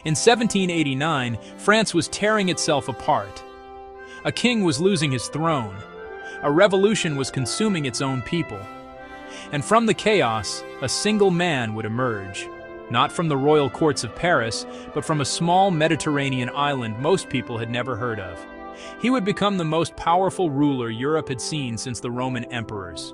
In 1789, France was tearing itself apart. A king was losing his throne. A revolution was consuming its own people. And from the chaos, a single man would emerge. Not from the royal courts of Paris, but from a small Mediterranean island most people had never heard of. He would become the most powerful ruler Europe had seen since the Roman emperors.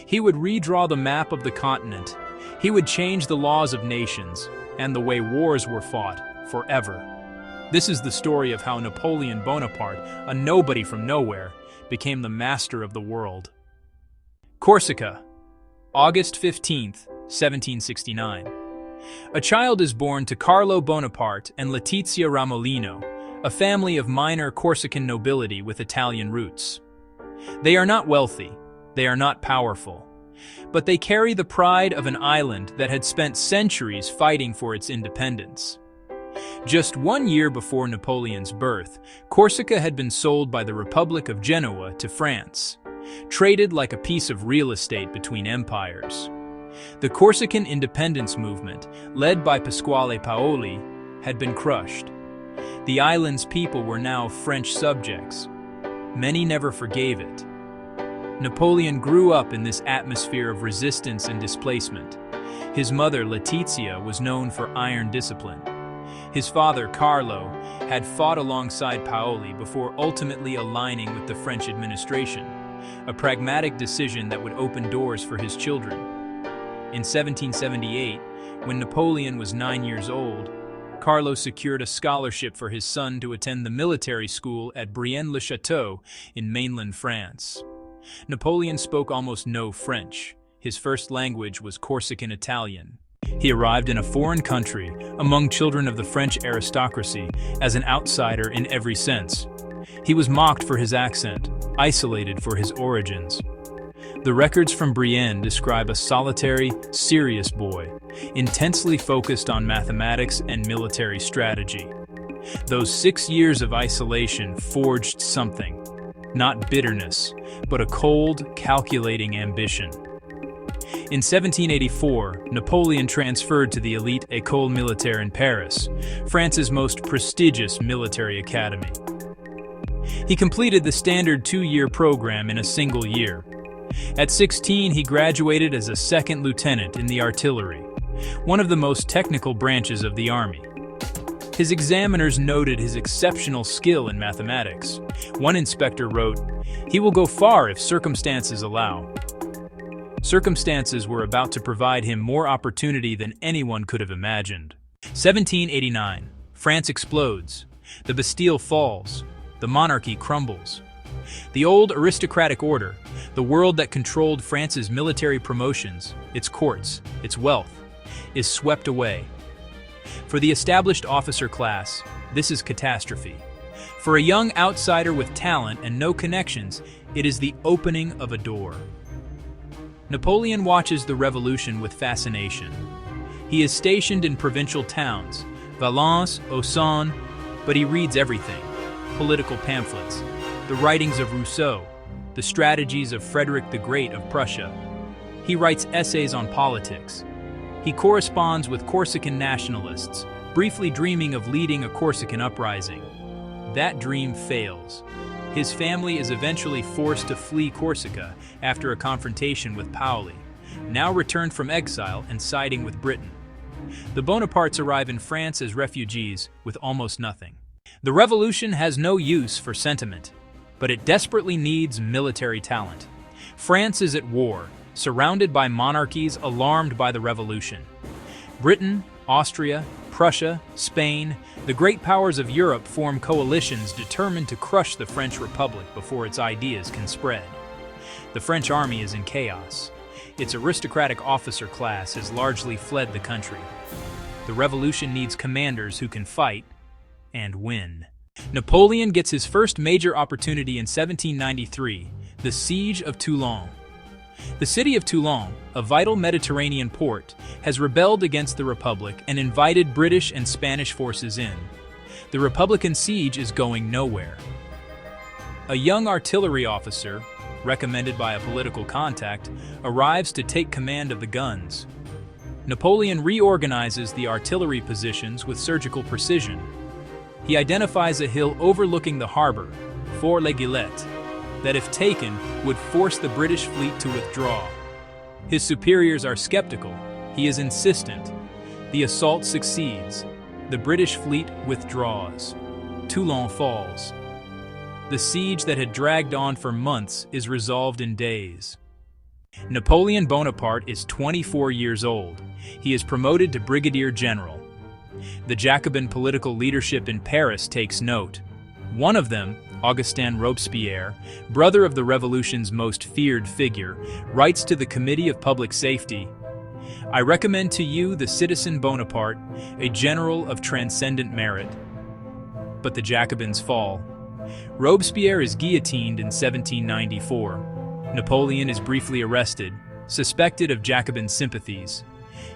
He would redraw the map of the continent. He would change the laws of nations, and the way wars were fought, forever. This is the story of how Napoleon Bonaparte, a nobody from nowhere, became the master of the world. Corsica, August 15th, 1769. A child is born to Carlo Bonaparte and Letizia Ramolino, a family of minor Corsican nobility with Italian roots. They are not wealthy, they are not powerful, but they carry the pride of an island that had spent centuries fighting for its independence. Just 1 year before Napoleon's birth, Corsica had been sold by the Republic of Genoa to France, traded like a piece of real estate between empires. The Corsican independence movement, led by Pasquale Paoli, had been crushed. The island's people were now French subjects. Many never forgave it. Napoleon grew up in this atmosphere of resistance and displacement. His mother, Letizia, was known for iron discipline. His father, Carlo, had fought alongside Paoli before ultimately aligning with the French administration, a pragmatic decision that would open doors for his children. In 1778, when Napoleon was 9 years old, Carlo secured a scholarship for his son to attend the military school at Brienne-le-Château in mainland France. Napoleon spoke almost no French. His first language was Corsican Italian. He arrived in a foreign country, among children of the French aristocracy, as an outsider in every sense. He was mocked for his accent, isolated for his origins. The records from Brienne describe a solitary, serious boy, intensely focused on mathematics and military strategy. Those 6 years of isolation forged something, not bitterness, but a cold, calculating ambition. In 1784, Napoleon transferred to the elite École Militaire in Paris, France's most prestigious military academy. He completed the standard 2-year program in a single year. At 16, he graduated as a second lieutenant in the artillery, one of the most technical branches of the army. His examiners noted his exceptional skill in mathematics. One inspector wrote, "He will go far if circumstances allow." Circumstances were about to provide him more opportunity than anyone could have imagined. 1789, France explodes. The Bastille falls. The monarchy crumbles. The old aristocratic order, the world that controlled France's military promotions, its courts, its wealth, is swept away. For the established officer class, this is catastrophe. For a young outsider with talent and no connections, it is the opening of a door. Napoleon watches the revolution with fascination. He is stationed in provincial towns, Valence, Auxonne, but he reads everything: political pamphlets, the writings of Rousseau, the strategies of Frederick the Great of Prussia. He writes essays on politics. He corresponds with Corsican nationalists, briefly dreaming of leading a Corsican uprising. That dream fails. His family is eventually forced to flee Corsica after a confrontation with Paoli, now returned from exile and siding with Britain. The Bonapartes arrive in France as refugees with almost nothing. The revolution has no use for sentiment, but it desperately needs military talent. France is at war, surrounded by monarchies alarmed by the revolution. Britain, Austria, Prussia, Spain, the great powers of Europe form coalitions determined to crush the French Republic before its ideas can spread. The French army is in chaos. Its aristocratic officer class has largely fled the country. The revolution needs commanders who can fight and win. Napoleon gets his first major opportunity in 1793, the Siege of Toulon. The city of Toulon, a vital Mediterranean port, has rebelled against the Republic and invited British and Spanish forces in. The Republican siege is going nowhere. A young artillery officer, recommended by a political contact, arrives to take command of the guns. Napoleon reorganizes the artillery positions with surgical precision. He identifies a hill overlooking the harbor, Fort Les Guillettes, that if taken would force the British fleet to withdraw. His superiors are skeptical. He is insistent. The assault succeeds. The British fleet withdraws. Toulon falls. The siege that had dragged on for months is resolved in days. Napoleon Bonaparte is 24 years old. He is promoted to brigadier general. The Jacobin political leadership in Paris takes note. One of them, Augustin Robespierre, brother of the revolution's most feared figure, writes to the Committee of Public Safety, "I recommend to you the citizen Bonaparte, a general of transcendent merit." But the Jacobins fall. Robespierre is guillotined in 1794. Napoleon is briefly arrested, suspected of Jacobin sympathies.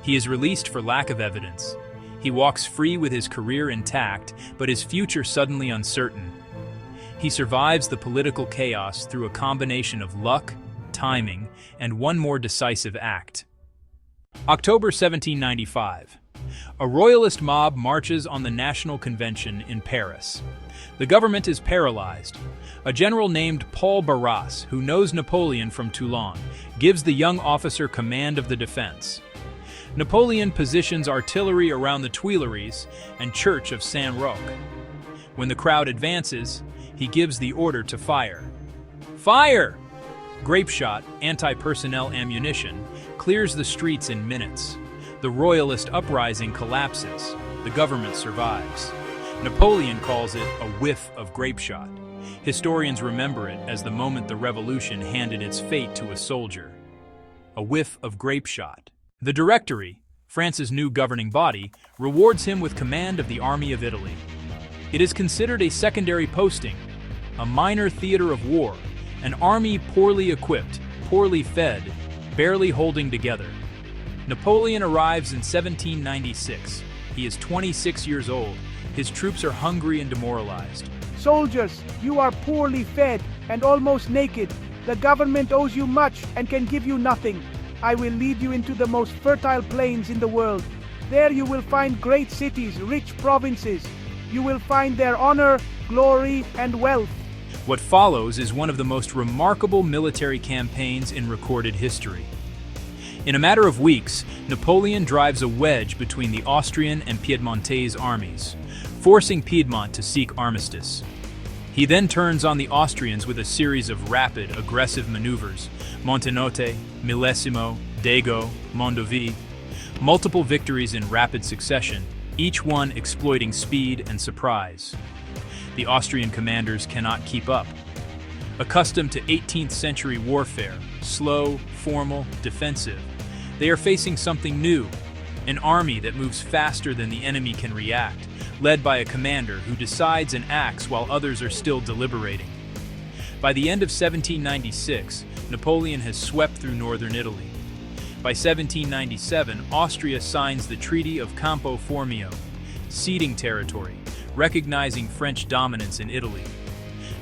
He is released for lack of evidence. He walks free with his career intact, but his future suddenly uncertain. He survives the political chaos through a combination of luck, timing, and one more decisive act. October 1795. A royalist mob marches on the National Convention in Paris. The government is paralyzed. A general named Paul Barras, who knows Napoleon from Toulon, gives the young officer command of the defense. Napoleon positions artillery around the Tuileries and Church of Saint-Roch. When the crowd advances, he gives the order to fire. Fire! Grape shot, anti-personnel ammunition, clears the streets in minutes. The royalist uprising collapses. The government survives. Napoleon calls it a whiff of grape shot. Historians remember it as the moment the revolution handed its fate to a soldier. A whiff of grape shot. The Directory, France's new governing body, rewards him with command of the Army of Italy. It is considered a secondary posting, a minor theater of war, an army poorly equipped, poorly fed, barely holding together. Napoleon arrives in 1796. He is 26 years old. His troops are hungry and demoralized. Soldiers, you are poorly fed and almost naked. The government owes you much and can give you nothing. I will lead you into the most fertile plains in the world. There you will find great cities, rich provinces. You will find their honor, glory, and wealth. What follows is one of the most remarkable military campaigns in recorded history. In a matter of weeks, Napoleon drives a wedge between the Austrian and Piedmontese armies, forcing Piedmont to seek armistice. He then turns on the Austrians with a series of rapid, aggressive maneuvers: Montenotte, Millesimo, Dago, Mondovi, multiple victories in rapid succession, each one exploiting speed and surprise. The Austrian commanders cannot keep up. Accustomed to 18th century warfare, slow, formal, defensive, they are facing something new, an army that moves faster than the enemy can react, led by a commander who decides and acts while others are still deliberating. By the end of 1796, Napoleon has swept through northern Italy. By 1797, Austria signs the Treaty of Campo Formio, ceding territory, recognizing French dominance in Italy.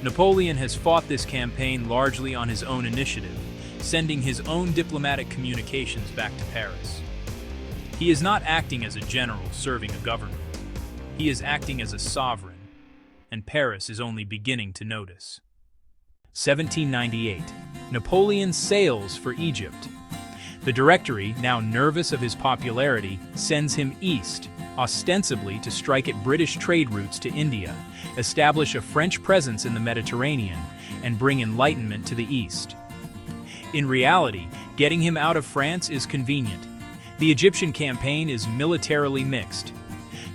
Napoleon has fought this campaign largely on his own initiative, sending his own diplomatic communications back to Paris. He is not acting as a general serving a government. He is acting as a sovereign, and Paris is only beginning to notice. 1798. Napoleon sails for Egypt. The Directory, now nervous of his popularity, sends him east, ostensibly to strike at British trade routes to India, establish a French presence in the Mediterranean, and bring enlightenment to the east. In reality, getting him out of France is convenient. The Egyptian campaign is militarily mixed.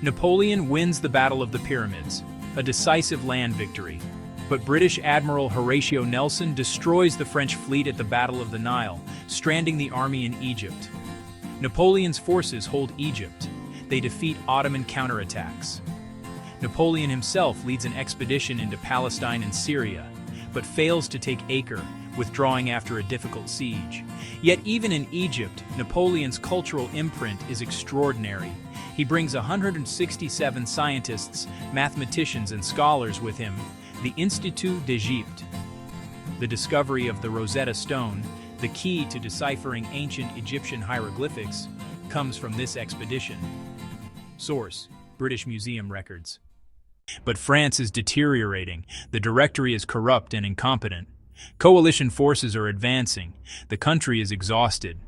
Napoleon wins the Battle of the Pyramids, a decisive land victory, but British Admiral Horatio Nelson destroys the French fleet at the Battle of the Nile, stranding the army in Egypt. Napoleon's forces hold Egypt. They defeat Ottoman counterattacks. Napoleon himself leads an expedition into Palestine and Syria, but fails to take Acre, withdrawing after a difficult siege. Yet even in Egypt, Napoleon's cultural imprint is extraordinary. He brings 167 scientists, mathematicians, and scholars with him, the Institut d'Egypte. The discovery of the Rosetta Stone, the key to deciphering ancient Egyptian hieroglyphics, comes from this expedition. Source: British Museum records. But France is deteriorating. The Directory is corrupt and incompetent. Coalition forces are advancing. The country is exhausted.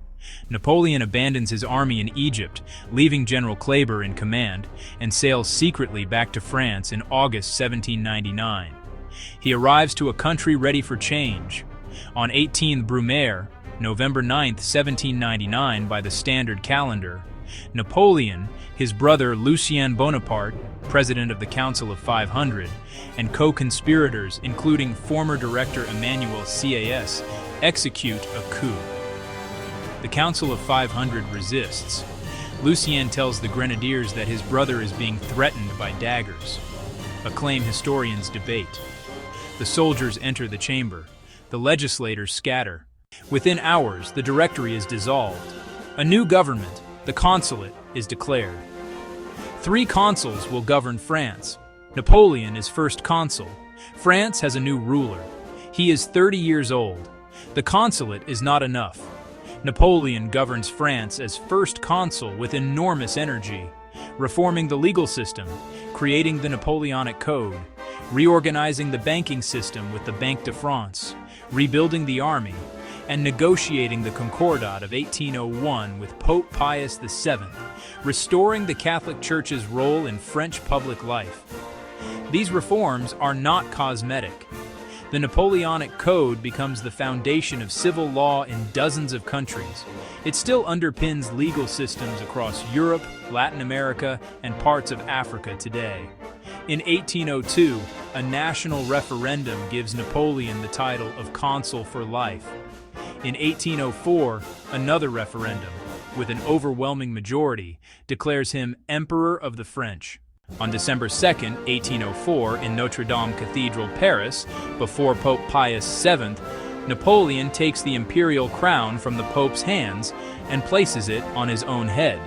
Napoleon abandons his army in Egypt, leaving General Kleber in command, and sails secretly back to France in August 1799. He arrives to a country ready for change. On 18 Brumaire, November 9, 1799 by the standard calendar, Napoleon, his brother Lucien Bonaparte, president of the Council of 500, and co-conspirators, including former director Emmanuel CAS, execute a coup. The Council of 500 resists. Lucien tells the grenadiers that his brother is being threatened by daggers, a claim historians debate. The soldiers enter the chamber. The legislators scatter. Within hours, the Directory is dissolved. A new government, the Consulate, is declared. 3 consuls will govern France. Napoleon is First Consul. France has a new ruler. He is 30 years old. The Consulate is not enough. Napoleon governs France as First Consul with enormous energy, reforming the legal system, creating the Napoleonic Code, reorganizing the banking system with the Banque de France, rebuilding the army, and negotiating the Concordat of 1801 with Pope Pius VII, restoring the Catholic Church's role in French public life. These reforms are not cosmetic. The Napoleonic Code becomes the foundation of civil law in dozens of countries. It still underpins legal systems across Europe, Latin America, and parts of Africa today. In 1802, a national referendum gives Napoleon the title of Consul for life. In 1804, another referendum, with an overwhelming majority, declares him Emperor of the French. On December 2, 1804, in Notre Dame Cathedral, Paris, before Pope Pius VII, Napoleon takes the imperial crown from the Pope's hands and places it on his own head.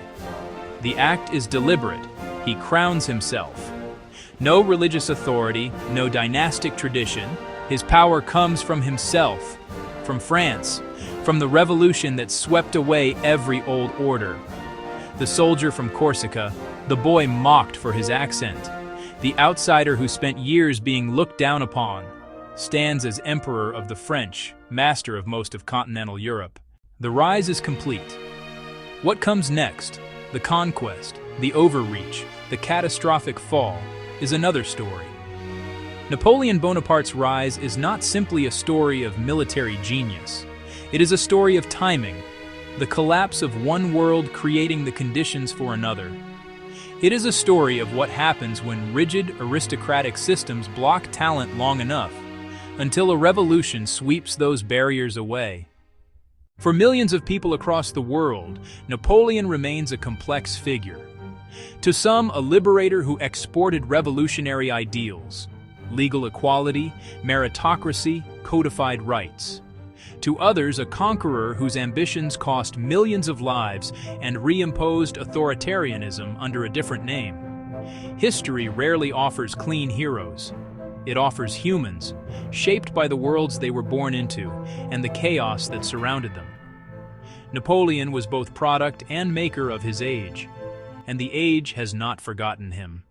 The act is deliberate. He crowns himself. No religious authority, no dynastic tradition. His power comes from himself, from France, from the revolution that swept away every old order. The soldier from Corsica, the boy mocked for his accent, the outsider who spent years being looked down upon, stands as Emperor of the French, master of most of continental Europe. The rise is complete. What comes next, the conquest, the overreach, the catastrophic fall, is another story. Napoleon Bonaparte's rise is not simply a story of military genius. It is a story of timing, the collapse of one world creating the conditions for another. It is a story of what happens when rigid, aristocratic systems block talent long enough, until a revolution sweeps those barriers away. For millions of people across the world, Napoleon remains a complex figure. To some, a liberator who exported revolutionary ideals, legal equality, meritocracy, codified rights. To others, a conqueror whose ambitions cost millions of lives and reimposed authoritarianism under a different name. History rarely offers clean heroes. It offers humans, shaped by the worlds they were born into and the chaos that surrounded them. Napoleon was both product and maker of his age, and the age has not forgotten him.